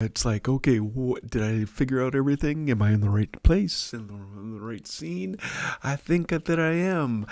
It's like, okay, did I figure out everything? Am I in the right place, in the right scene? I think that I am.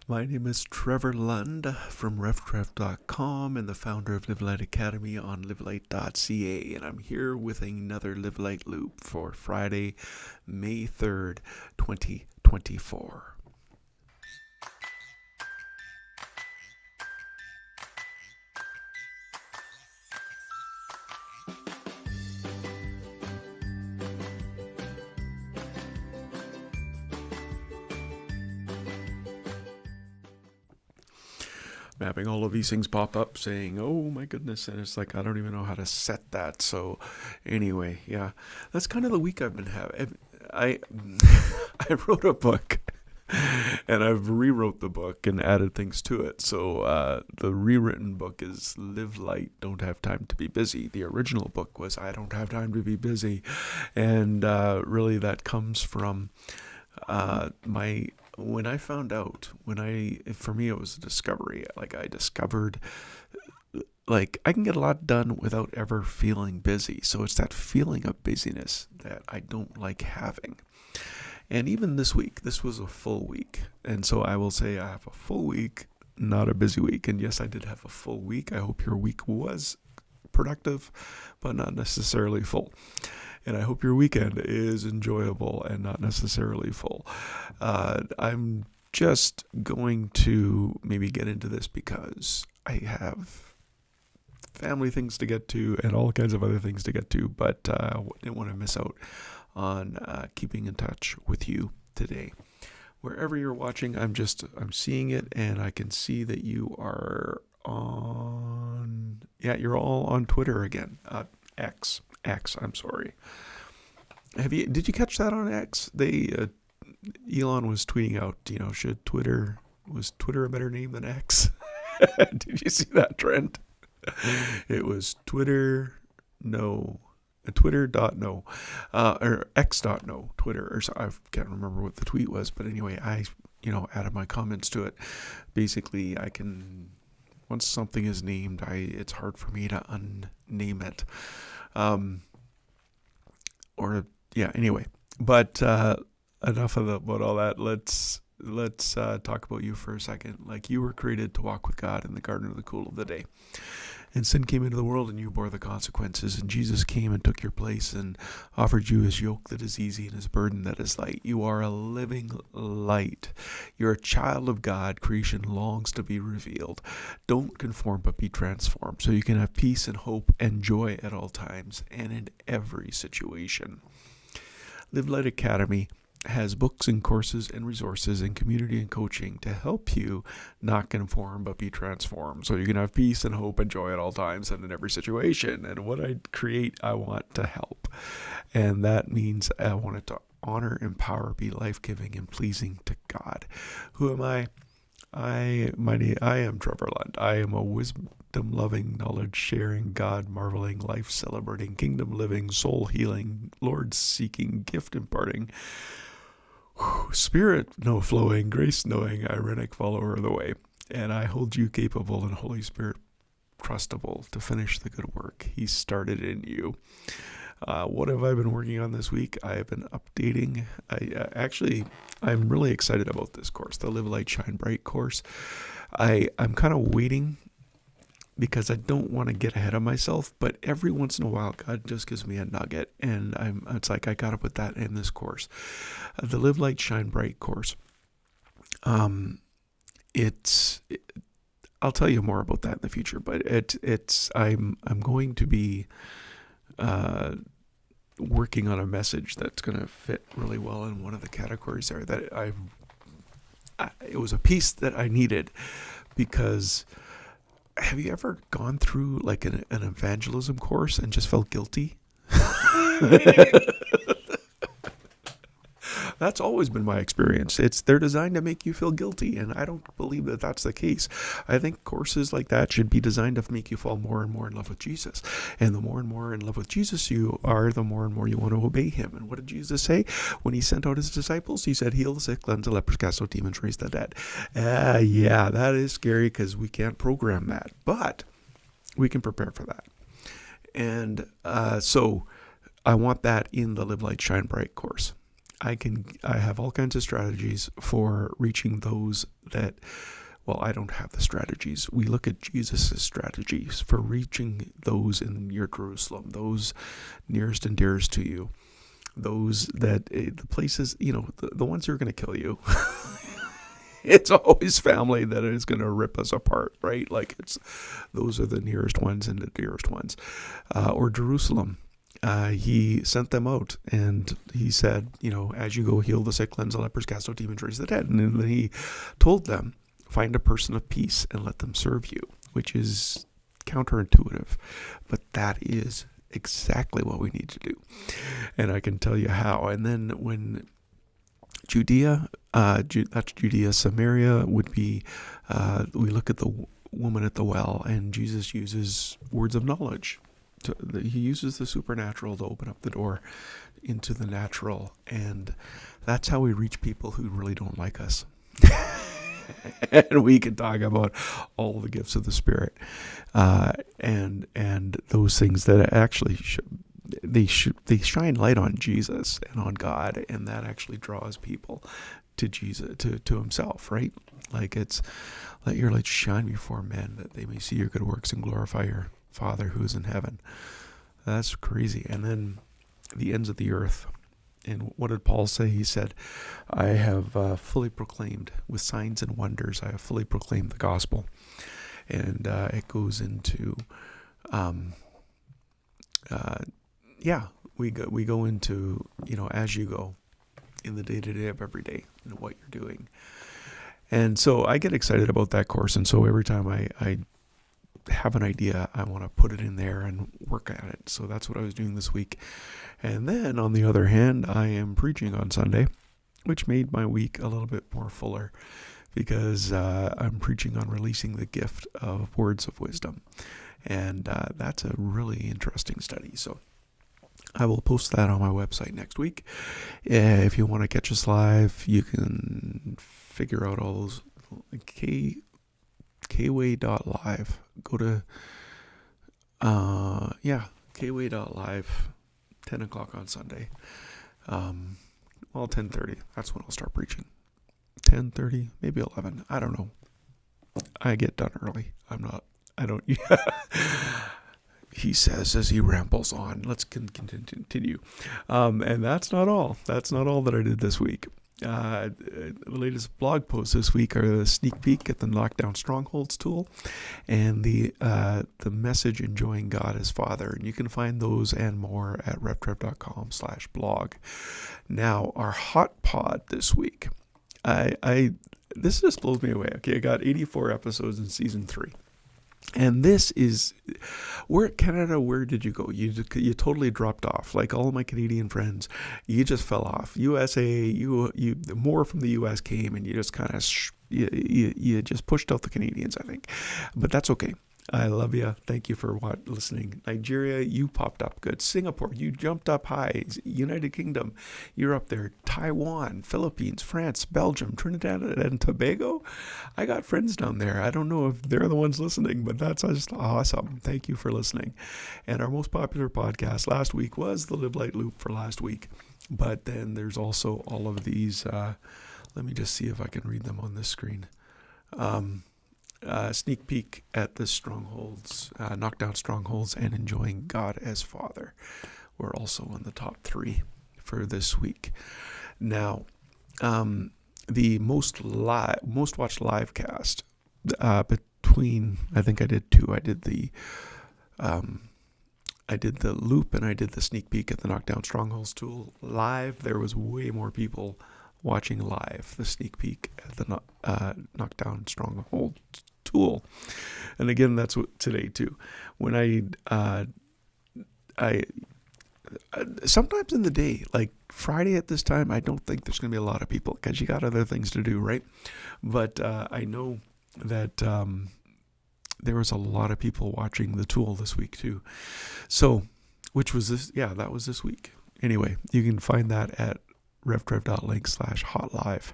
My name is Trevor Lund from RevTrev.com and the founder of Live Light Academy on livelight.ca. And I'm here with another Live Light Loop for Friday, May 3rd, 2024. Having all of these things pop up saying, oh my goodness, and it's like, I don't even know how to set that. So anyway, yeah, that's kind of the week I've been having. I I wrote a book and I've rewrote the book and added things to it. So the rewritten book is Live Light, Don't Have Time to Be Busy. The original book was I Don't Have Time to Be Busy. And really that comes from when I found out, for me, it was a discovery. Like I discovered, like I can get a lot done without ever feeling busy. So it's that feeling of busyness that I don't like having. And even this week, this was a full week. And so I will say I have a full week, not a busy week. And yes, I did have a full week. I hope your week was productive, but not necessarily full. And I hope your weekend is enjoyable and not necessarily full. I'm just going to maybe get into this because I have family things to get to and all kinds of other things to get to, but I didn't want to miss out on keeping in touch with you today. Wherever you're watching, I'm seeing it, and I can see that you are you're all on Twitter again. X, I'm sorry. Did you catch that on X? Elon was tweeting out, was Twitter a better name than X? Did you see that trend? It was Twitter, no, Twitter.no, or X.no, Twitter, or so, I can't remember what the tweet was, but anyway, I added my comments to it. Basically, once something is named, it's hard for me to unname it. Anyway, but enough about all that. Let's talk about you for a second. Like, you were created to walk with God in the garden of the cool of the day. And sin came into the world and you bore the consequences. And Jesus came and took your place and offered you his yoke that is easy and his burden that is light. You are a living light. You're a child of God. Creation longs to be revealed. Don't conform, but be transformed, so you can have peace and hope and joy at all times and in every situation. Live Light Academy has books and courses and resources and community and coaching to help you not conform but be transformed, so you can have peace and hope and joy at all times and in every situation. And what I create, I want to help, and that means I want it to honor, empower, be life-giving and pleasing to God. Who am I? I am Trevor Lund. I am a wisdom-loving, knowledge-sharing, God-marveling, life-celebrating, kingdom-living, soul-healing, Lord-seeking, gift-imparting, Spirit-flowing, grace-knowing, ironic follower of the way. And I hold you capable and Holy Spirit trustable to finish the good work he started in you. What have I been working on this week? I have been updating. I'm really excited about this course, the Live Light Shine Bright course. I'm kind of waiting because I don't want to get ahead of myself, but every once in a while, God just gives me a nugget, and it's like I got to put that in this course, the Live Light Shine Bright course. I'll tell you more about that in the future, but I'm going to be working on a message that's going to fit really well in one of the categories there. That it was a piece that I needed, because have you ever gone through like an evangelism course and just felt guilty? That's always been my experience. They're designed to make you feel guilty, and I don't believe that that's the case. I think courses like that should be designed to make you fall more and more in love with Jesus. And the more and more in love with Jesus you are, the more and more you want to obey him. And what did Jesus say when he sent out his disciples? He said, heal the sick, cleanse the lepers, cast out demons, raise the dead. Yeah, that is scary because we can't program that, but we can prepare for that. And so I want that in the Live Light Shine Bright course. I have all kinds of strategies for reaching those that, well, I don't have the strategies. We look at Jesus' strategies for reaching those in your Jerusalem, those nearest and dearest to you, those that, the places, the ones who are going to kill you. It's always family that is going to rip us apart, right? Like those are the nearest ones and the dearest ones. Or Jerusalem. He sent them out and he said, as you go, heal the sick, cleanse the lepers, cast out demons, raise the dead. And then he told them, find a person of peace and let them serve you, which is counterintuitive, but that is exactly what we need to do. And I can tell you how. And then when Judea, that's Judea, Samaria would be, we look at the woman at the well, and Jesus uses words of knowledge. He uses the supernatural to open up the door into the natural, and that's how we reach people who really don't like us. And we can talk about all the gifts of the Spirit, and those things that actually they shine light on Jesus and on God, and that actually draws people to Jesus, to Himself, right? Like it's let your light shine before men, that they may see your good works and glorify your Father who is in heaven. That's crazy. And then the ends of the earth. And what did Paul say? He said, I have fully proclaimed with signs and wonders. I have fully proclaimed the gospel. And it goes into, we go into, as you go in the day-to-day of every day and what you're doing. And so I get excited about that course. And so every time I have an idea, I want to put it in there and work at it. So that's what I was doing this week. And then on the other hand, I am preaching on Sunday, which made my week a little bit more fuller, because I'm preaching on releasing the gift of words of wisdom. And that's a really interesting study. So I will post that on my website next week. If you want to catch us live, you can figure out all those kway.live. Go to kway.live, 10 o'clock on Sunday. 10:30. That's when I'll start preaching. 10:30, maybe 11. I don't know. I get done early. He says as he rambles on. Let's continue. And that's not all. That's not all that I did this week. The latest blog posts this week are the sneak peek at the Knockdown Strongholds tool and the message Enjoying God as Father. And you can find those and more at revtrev.com/blog. Now, our hot pod this week. This just blows me away. Okay, I got 84 episodes in season 3. And this is, Canada, where did you go? You totally dropped off. Like all of my Canadian friends, you just fell off. USA, you more from the US came, and you just kind of, you just pushed out the Canadians, I think. But that's okay. I love you. Thank you for listening. Nigeria, you popped up good. Singapore, you jumped up high. United Kingdom, you're up there. Taiwan, Philippines, France, Belgium, Trinidad and Tobago. I got friends down there. I don't know if they're the ones listening, but that's just awesome. Thank you for listening. And our most popular podcast last week was the Live Light Loop for last week. But then there's also all of these. Let me just see if I can read them on this screen. Sneak peek at the strongholds, Knockdown Strongholds, and Enjoying God as Father. We're also in the top 3 for this week. Now, the most watched live cast between, I think I did 2. I did the loop and I did the sneak peek at the Knockdown Strongholds tool live. There was way more people watching live the sneak peek at the Knockdown Strongholds tool. And again, that's what today too. When I sometimes in the day, like Friday at this time, I don't think there's going to be a lot of people because you got other things to do, right? But I know that there was a lot of people watching the tool this week too. So, which was this? Yeah, that was this week. Anyway, you can find that at revtrev.link/hotlive.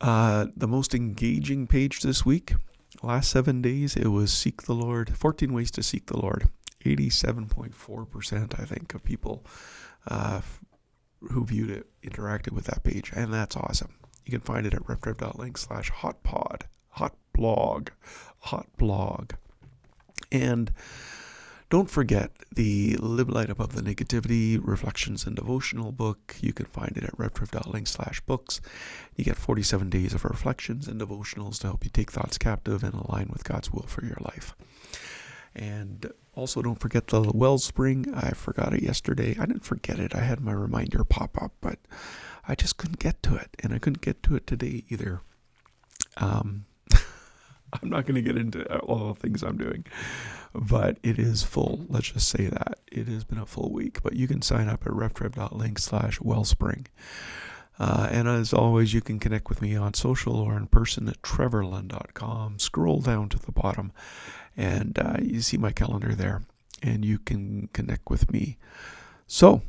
The most engaging page this week, last 7 days, it was Seek the Lord, 14 ways to seek the Lord. 87.4%, I think, of people who viewed it interacted with that page, and that's awesome. You can find it at reftrev.link/hotpod, hot blog. And don't forget the Live Light Above the Negativity Reflections and Devotional book. You can find it at reftrev.link/books. You get 47 days of reflections and devotionals to help you take thoughts captive and align with God's will for your life. And also don't forget the Wellspring. I forgot it yesterday. I didn't forget it. I had my reminder pop up, but I just couldn't get to it. And I couldn't get to it today either. I'm not going to get into all the things I'm doing, but it is full. Let's just say that. It has been a full week, but you can sign up at reftrev.link/wellspring. And as always, you can connect with me on social or in person at trevorlund.com. Scroll down to the bottom and you see my calendar there, and you can connect with me. So,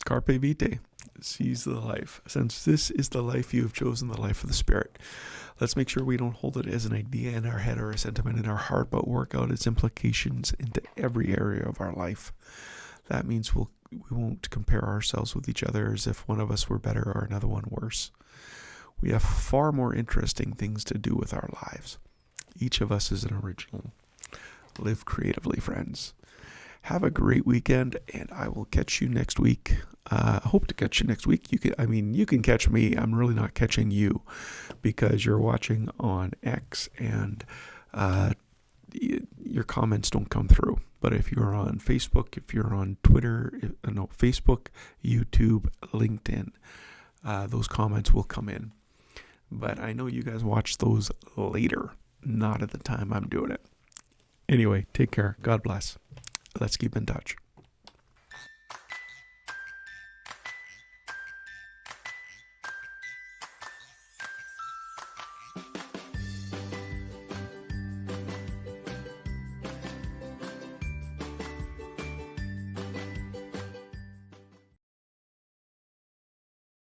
Carpe Vitae. Seize the life. Since this is the life you have chosen, the life of the Spirit, let's make sure we don't hold it as an idea in our head or a sentiment in our heart, but work out its implications into every area of our life. That means we won't compare ourselves with each other as if one of us were better or another one worse. We have far more interesting things to do with our lives. Each of us is an original. Live creatively, friends. Have a great weekend, and I will catch you next week. I hope to catch you next week. You can catch me. I'm really not catching you because you're watching on X, and your comments don't come through. But if you're on Facebook, if you're on Twitter, Facebook, YouTube, LinkedIn, those comments will come in. But I know you guys watch those later, not at the time I'm doing it. Anyway, take care. God bless. Let's keep in touch.